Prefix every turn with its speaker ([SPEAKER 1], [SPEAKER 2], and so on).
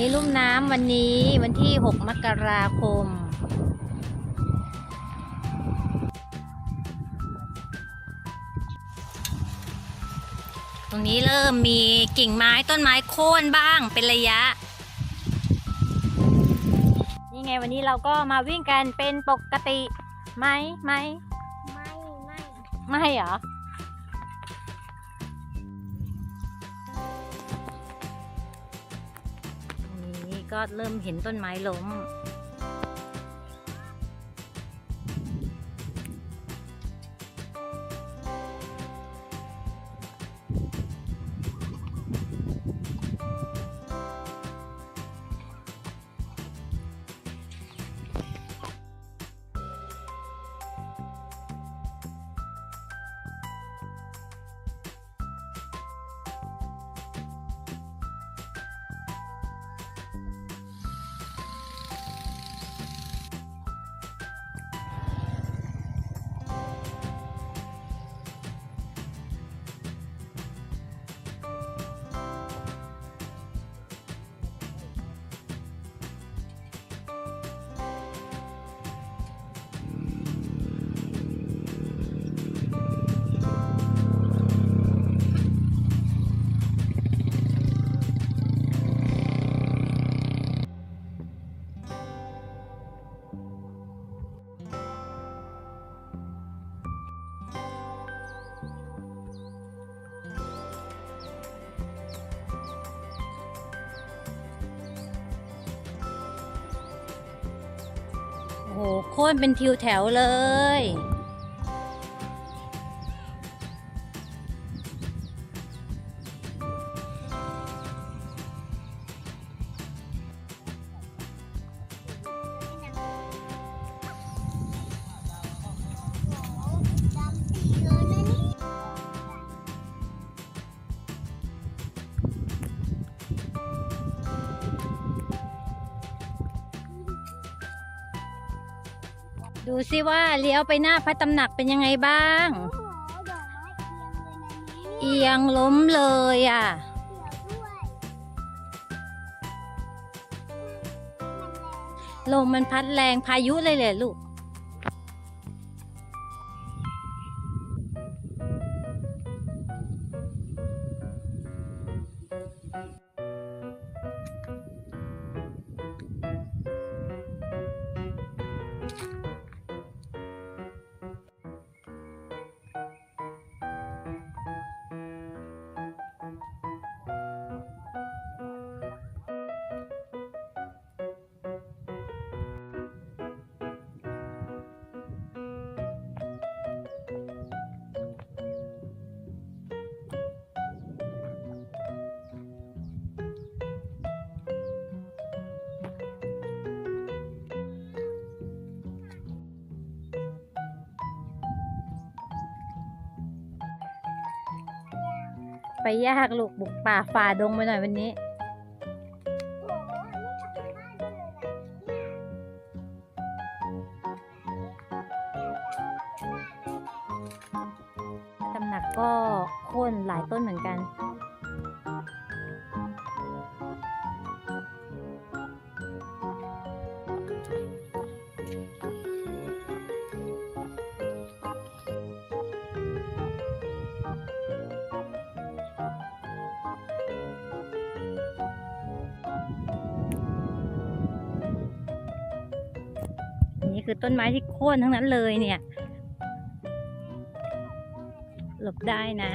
[SPEAKER 1] นี้ลุ่มน้ำวันนี้วันที่6มกราคมตรงนี้เริ่มมีกิ่งไม้ต้นไม้โค่นบ้างเป็นระยะนี่ไงวันนี้เราก็มาวิ่งกันเป็นปกติไหมไม่เหรอนี่ก็เริ่มเห็นต้นไม้ล้มโอ้โหโค่นเป็นทิวแถวเลยดูสิว่าเลี้ยวไปหน้าพระตำหนักเป็นยังไงบ้างเอียงล้มเลยอ่ะลมมันพัดแรงพายุเลยแหละลูกไปยากลูกบุกป่าฝ่าดงไปหน่อยวันนี้ตำหนักก็โค่นหลายต้นเหมือนกันนี่คือต้นไม้ที่โค่นทั้งนั้นเลยเนี่ยหลบได้นะ